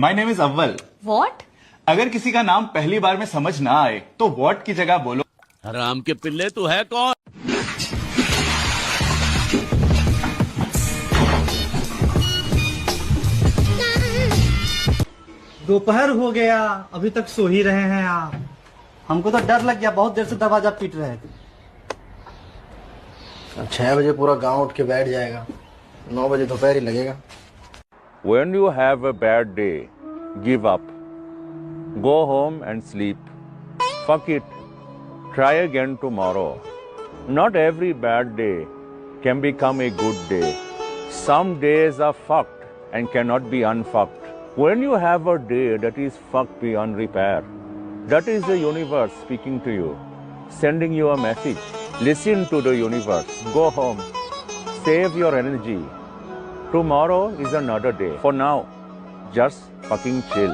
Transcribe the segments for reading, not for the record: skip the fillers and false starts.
My name is अव्वल। What? अगर किसी का नाम पहली बार में समझ ना आए तो व्हाट की जगह बोलो हराम के पिल्ले तू है कौन? दोपहर हो गया, अभी तक सो ही रहे हैं आप। हमको तो डर लग गया, बहुत देर से दरवाजा पीट रहे थे। 6 बजे पूरा गांव उठ के बैठ जाएगा, 9 बजे दोपहर ही लगेगा। When you have a bad day, give up. Go home and sleep. Fuck it. Try again tomorrow. Not every bad day can become a good day. Some days are fucked and cannot be unfucked. When you have a day that is fucked beyond repair, that is the universe speaking to you, sending you a message. Listen to the universe. Go home. Save your energy. Tomorrow is another day. For now, just fucking chill.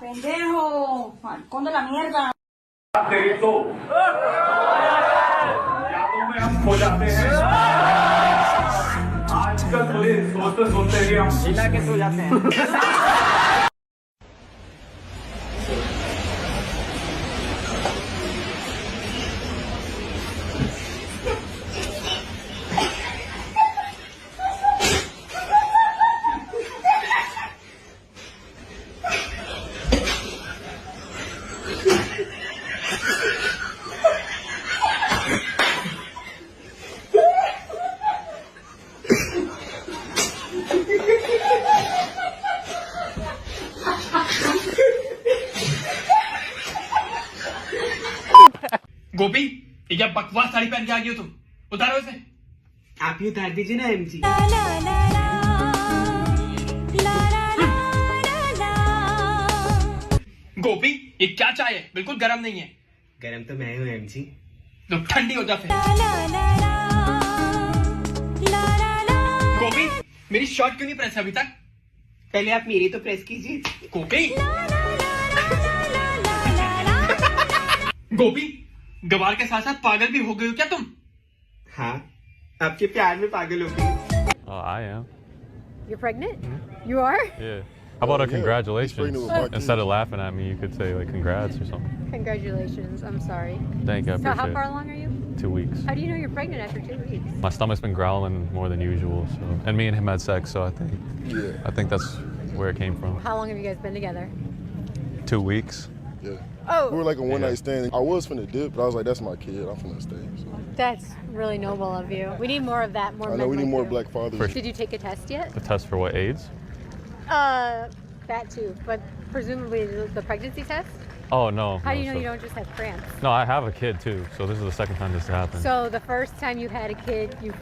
Pendejo, halcón de la mierda. तेरी तो यादों में हम खो जाते हैं। आजकल थोड़ी सोचते सोचते ही हम हिला के सो जाते हैं गोपी ये क्या बकवास साड़ी पहन के आ गई हो तुम? उतारो इसे। आप ही उतार दीजिए ना एमजी। गोपी ये क्या चाय है? बिल्कुल गर्म नहीं है। गरम तो मैं हूँ एमजी। तो ठंडी हो जा फिर। गोपी मेरी शर्ट क्यों नहीं प्रेस अभी तक? पहले आप मेरी तो प्रेस कीजिए। गोपी गोपी गवार के साथ साथ पागल भी हो गई हो क्या तुम? हाँ, आपके प्यार में पागल हो गई। Oh, I am. You're pregnant? You are? Yeah. How about a congratulations? pregnant with my Instead of laughing at me, you could say like congrats or something. Congratulations. I'm sorry. Thank you. I So how appreciate far it. along are you? 2 weeks. How do you know you're pregnant after 2 weeks? My stomach's been growling more than usual, so and me and him had sex, so I think that's where it came from. How long have you guys been together? 2 weeks. Yeah. Oh, We were like a one night stand. I was finna dip, but I was like, that's my kid. I'm finna stay. So. that's really noble of you. We need more of that. More I men know we need like more you. black fathers. Did you take a test yet? The test for what, AIDS? That too, but presumably the pregnancy test. Oh no. How do no, you know so- you don't just have cramps? No, I have a kid too, so this is the second time this happened. So the first time you had a kid, you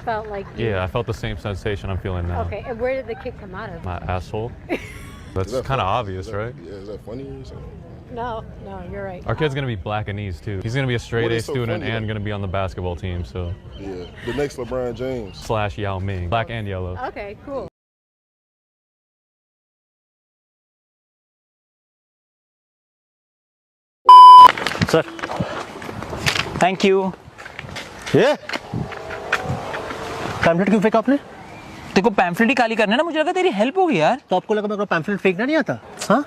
felt like you... Yeah, I felt the same sensation I'm feeling now. Okay, and where did the kid come out of? My asshole. That's Is that kind of funny? obvious, Is that- right? Yeah, is that funny or something? No, you're right. Our kid's gonna be black and East too. He's gonna be a straight What A is so student funny, and though? gonna be on the basketball team. So Yeah, the next LeBron James. / Yao Ming, black and yellow. Okay, cool. Sir thank you ये pamphlet क्यों फेंका आपने? देखो pamphlet ही खाली करना है ना, मुझे लगा तेरी हेल्प होगी यार। तो आपको लगा मेरे को पैम्फलेट फेंकना नहीं आता? हाँ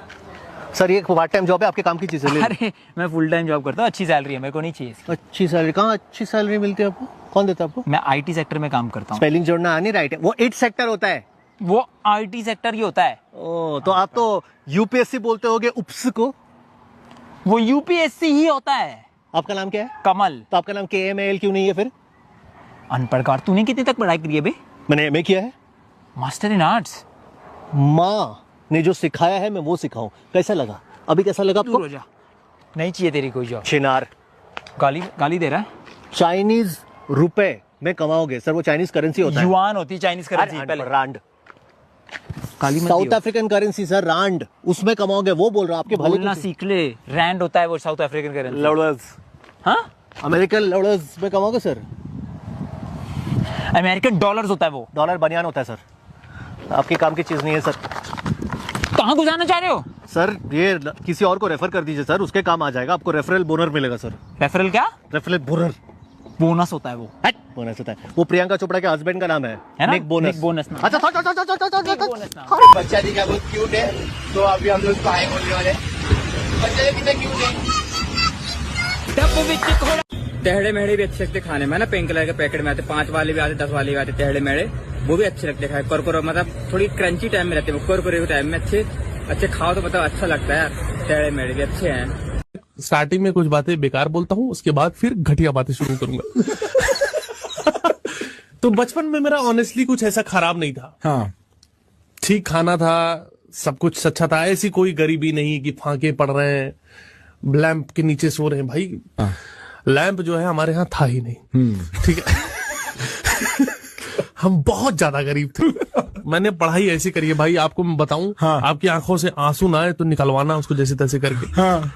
सर, ये पार्ट टाइम जॉब है, आपके काम की चीजें ले। अरे मैं फुल टाइम जॉब करता हूँ, अच्छी सैलरी है, मेरे को नहीं चाहिए इसकी। अच्छी सैलरी? कहाँ अच्छी सैलरी मिलती है आपको? कौन देता है आपको? मैं आईटी सेक्टर में काम करता हूँ। स्पेलिंग जोड़ना आनी राइट है, वो 8 सेक्टर होता है। वो आईटी सेक्टर ही होता है। ओ, तो आप तो यूपीएससी बोलते होगे उप्स को। वो यूपीएससी ही होता है। आपका नाम क्या है? कमल। तो आपका नाम KMAL क्यों नहीं है फिर? अनपढ़ कार। तूने कितनी तक पढ़ाई करी है बे? मैंने MA किया है। Master in arts. माँ ने जो सिखाया है मैं वो सिखाऊं। कैसा लगा? अभी कैसा लगा आपको? दूर हो जा। नहीं चाहिए तेरी कोई जॉब। चिनार। गाली दे रहा है। चाइनीज रुपए में कमाओगे सर, वो चाइनीज करेंसी होता है। युआन होती है चाइनीज करेंसी। पहले रांड। गाली मत साउथ दियो। अफ्रीकन करेंसी सर, रांड, उसमें कमाओगे, वो बोल रहा हूँ आपके भले बोलना के लिए। सीख ले। रैंड होता है वो साउथ अफ्रीकन करेंसी। लौड़स। हाँ, अमेरिकन लौड़स में कमाओगे सर। अमेरिकन डॉलर्स होता है वो। डॉलर बनियान होता है सर, आपके काम की चीज नहीं है सर। कहाँ गुजारना चाह रहे हो सर ये किसी और को रेफर कर दीजिए सर, उसके काम आ जाएगा, आपको रेफरल बोनर मिलेगा सर। रेफरल? क्या रेफरल बोनर? बोनस होता है वो। बोनस होता है वो। प्रियंका चोपड़ा के हस्बैंड का नाम है ना? निक बोनस। निक बोनस नाम। अच्छा बोनस नाम। बच्चा दिखा बहुत क्यूट है, तो अभी हम लोग उसको हाय बोलने वाले हैं। बच्चा कितना क्यूट है। टेढ़े मेढ़े भी अच्छे लगते खाने में ना। पिंक कलर के पैकेट में आते, 5 वाले भी आते, 10 वाले भी आते टेढ़े मेढ़े, वो भी अच्छे लगते खाए। कुरकुरे मतलब थोड़ी क्रंची टाइम में रहते हैं, कुरकुरे के टाइम में अच्छे खाओ तो मतलब अच्छा लगता है यार। टेढ़े मेढ़े भी अच्छे हैं। स्टार्टिंग में कुछ बातें बेकार बोलता हूँ, उसके बाद फिर घटिया बातें शुरू करूंगा। तो बचपन में मेरा ऑनेस्टली कुछ ऐसा खराब नहीं था। हाँ, ठीक खाना था, सब कुछ अच्छा था, ऐसी कोई गरीबी नहीं कि फांके पड़ रहे हैं, लैंप के नीचे सो रहे हैं। भाई हाँ। लैंप जो है हमारे यहाँ था ही नहीं। ठीक है। हम बहुत ज्यादा गरीब थे। मैंने पढ़ाई ऐसी करी है भाई, आपको मैं बताऊं। हाँ। आपकी आंखों से आंसू ना आए तो निकलवाना उसको जैसे तैसे करके। हाँ।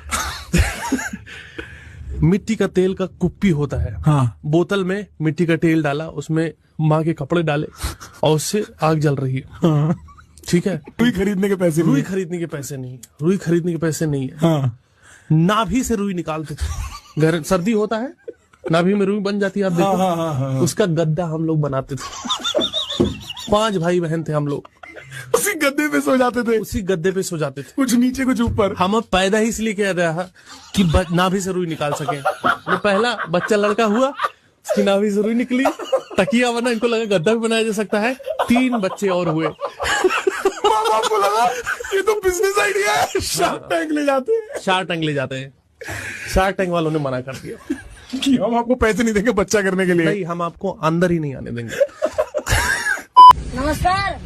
मिट्टी का तेल का कुप्पी होता है। हाँ। बोतल में मिट्टी का तेल डाला, उसमें माँ के कपड़े डाले और उससे आग जल रही है। हाँ। ठीक है। रुई खरीदने के पैसे नहीं। रुई खरीदने के पैसे नहीं। रुई खरीदने के पैसे नहीं है। हाँ। नाभि से रुई निकालते थे। घर सर्दी होता है, नाभि में रुई बन जाती है, आप देखो। हाँ, हाँ, हाँ, हाँ। उसका गद्दा हम लोग बनाते थे। 5 भाई बहन थे हम लोग। उसी गद्दे पे सो जाते थे। उसी गद्दे पे सो जाते थे, कुछ नीचे कुछ ऊपर। हम अब पैदा ही इसलिए किया गया है कि नाभि से रुई निकाल सके। तो पहला बच्चा लड़का हुआ, उसकी नाभि से रुई निकली, तकिया बना, इनको लगा गद्दा भी बनाया जा सकता है। 3 बच्चे और हुए। आपको लगा ये तो बिजनेस आइडिया है, शार्क टैंक ले जाते हैं। शार्क टैंक ले जाते हैं। शार्क टैंक वालों ने मना कर दिया कि हम आपको पैसे नहीं देंगे बच्चा करने के लिए। नहीं, हम आपको अंदर ही नहीं आने देंगे। नमस्कार।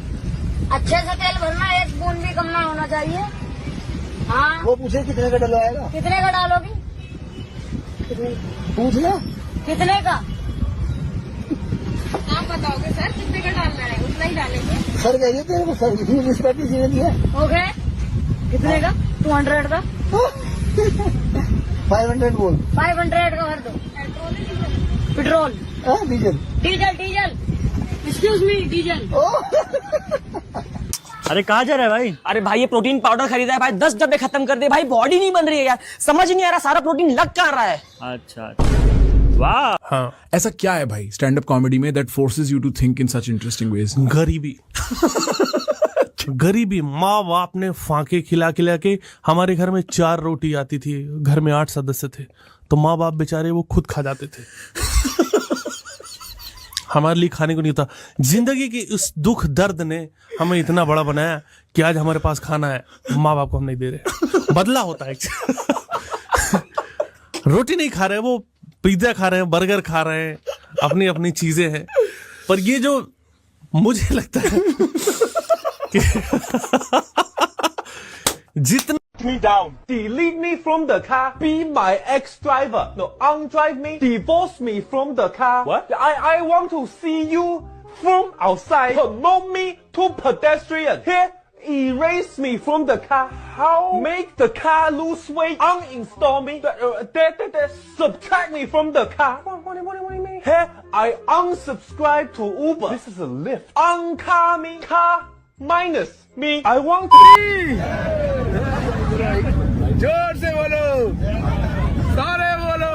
अच्छे से तेल भरना, 1 बूंद भी कम ना होना चाहिए। हाँ। वो पूछे कितने का डलवाएगा? कितने का डालोगी? पूछ ले कितने का? आप बताओगे सर कितने का डालना है, उतना ही डालेंगे। सर कहिए तेरे को सर रिस्पेक्ट किसी ने दिया। हो गए कितने का? 200 का। 500 बोल। 500 का भर दो। Petrol? Diesel? Diesel. Excuse me, diesel. अरे कहाँ जा रहा है भाई? अरे भाई ये प्रोटीन पाउडर खरीदा है भाई, 10 डब्बे खत्म कर दे भाई, बॉडी नहीं बन रही है यार। समझ नहीं आ रहा, सारा प्रोटीन लग कहाँ रहा है। अच्छा, वाह। हाँ। ऐसा क्या है भाई स्टैंड अप कॉमेडी में that forces you to think in such interesting ways? गरीबी। गरीबी। माँ बाप ने फांके खिला खिला के, हमारे घर में 4 रोटी आती थी, घर में 8 सदस्य थे, तो माँ बाप बेचारे वो खुद खा जाते थे। हमारे लिए खाने को नहीं था। जिंदगी की उस दुख दर्द ने हमें इतना बड़ा बनाया कि आज हमारे पास खाना है, माँ बाप को हम नहीं दे रहे। बदला होता है। रोटी नहीं खा रहे, वो पिज्जा खा रहे हैं, बर्गर खा रहे हैं, अपनी अपनी चीजें हैं। पर ये जो मुझे लगता है कि जितना me down, delete me from the car, be my ex-driver, no, undrive me, divorce me from the car. What? I want to see you from outside, promote me to pedestrian. Here, erase me from the car. How? Make the car lose weight, uninstall me, subtract me from the car. What do you mean? Here, I unsubscribe to Uber. This is a lift. Uncar me, car minus me. I want to... जोर से बोलो, सारे बोलो,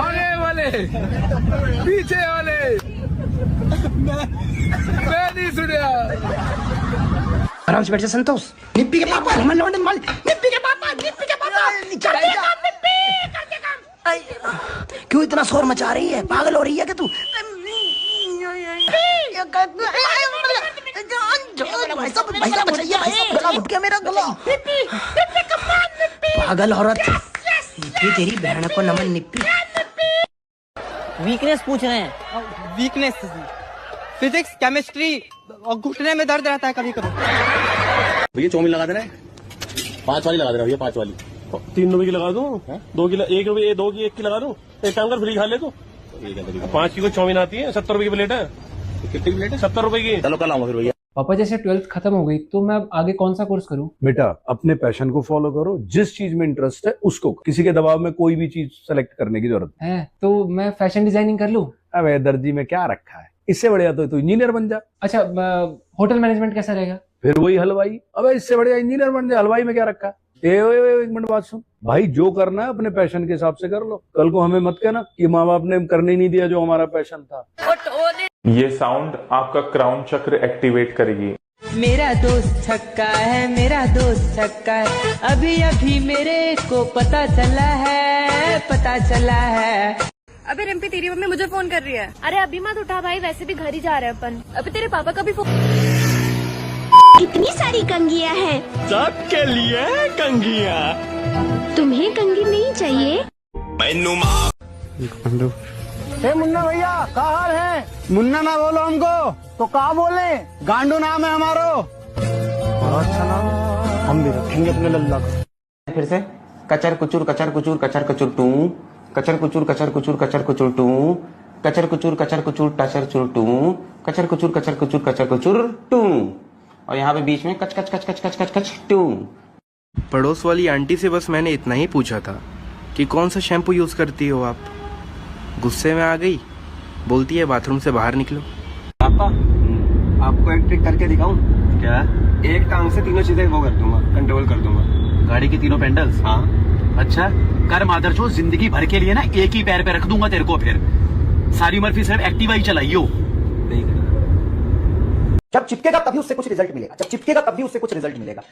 आगे वाले, पीछे वाले, मैं नहीं सुनिया। आराम से बैठ जा संतोष। निप्पी के पापा, निप्पी के पापा, करते काम, निप्पी करते काम। क्यों इतना शोर मचा रही है? पागल हो रही है क्या तू? मेरा गला। पागल औरत। निप्पी तेरी बहन को नमन। निप्पी वीकनेस पूछ रहे हैं। वीकनेस फिजिक्स, केमिस्ट्री और घुटने में दर्द रहता है कभी कभी। भैया चौमिन लगा देना है, 5 वाली लगा देना भैया, 5 वाली। 3 रुपए की लगा दूं, 2 की 1 रुपए 2 की 1 की लगा दूं। एक काम कर, फ्री खा ले तू। 5 की कोई चाउमीन आती है, 70 रुपए की प्लेट है। कितनी प्लेट है? 70 रुपए की। चलो कल आऊंगा फिर भैया। पापा जैसे 12th खत्म हो गई तो मैं आगे कौन सा कोर्स करूं? बेटा अपने पैशन को फॉलो करो, जिस चीज में इंटरेस्ट है उसको, किसी के दबाव में कोई भी चीज सेलेक्ट करने की जरूरत है। तो मैं फैशन डिजाइनिंग कर लूं? अब दर्जी में क्या रखा है, इससे बढ़िया तो तू इंजीनियर बन जा। अच्छा, होटल मैनेजमेंट कैसा रहेगा? फिर वही हलवाई। अब इससे बढ़िया इंजीनियर बन जा, हलवाई में क्या रखा है। एक मिनट बात सुन भाई, जो करना है अपने पैशन के हिसाब से कर लो। कल को हमें मत कहना कि माँ बाप ने करने ही नहीं दिया जो हमारा पैशन था। ये साउंड आपका क्राउन चक्र एक्टिवेट करेगी। मेरा दोस्त छक्का है, मेरा दोस्त छक्का है, अभी अभी मेरे को पता चला है, पता चला है। अबे रिम्पी, तेरी मम्मी मुझे फोन कर रही है। अरे अभी मत उठा भाई, वैसे भी घर ही जा रहे हैं अपन। अभी तेरे पापा का भी फोन। कितनी सारी कंघियां हैं? सबके लिए कंघियां। तुम्हें कंघी नहीं चाहिए? मुन्ना भैया का हाल है? मुन्ना ना बोलो हमको तो का बोले? गांडू नाम है हमारो। बड़ा अच्छा नाम, हम भी रखेंगे अपने लल्ला का। फिर से कचर कुचुर कचर कुचुर कचर कचुर टू, कचर कुचुर कचर कुचुर कचर कुचुर टू, कचर कुचुर कचर कुचुर टचर चुर टू, कचर कुचुर कचर कुचुर कचर कुचुर टू, और यहाँ पे बीच में कच कच कच कच कच कच कच टू। पड़ोस वाली आंटी से बस मैंने इतना ही पूछा था कि कौन सा शैम्पू यूज करती हो आप। गुस्से में आ गई, बोलती है बाथरूम से बाहर निकलो। पापा, आपको एक ट्रिक करके दिखाऊं क्या? एक टांग से तीनों चीजें वो कर दूंगा, कंट्रोल कर दूंगा। गाड़ी के तीनों पेंडल्स? हाँ। अच्छा कर मादरचोद, जिंदगी भर के लिए ना एक ही पैर पे रख दूंगा तेरे को, फिर सारी उम्र फिर सिर्फ एक्टिवा ही चलाइयो। जब चिपकेगा तभी उससे कुछ रिजल्ट मिलेगा, जब चिपकेगा तभी उससे कुछ रिजल्ट मिलेगा।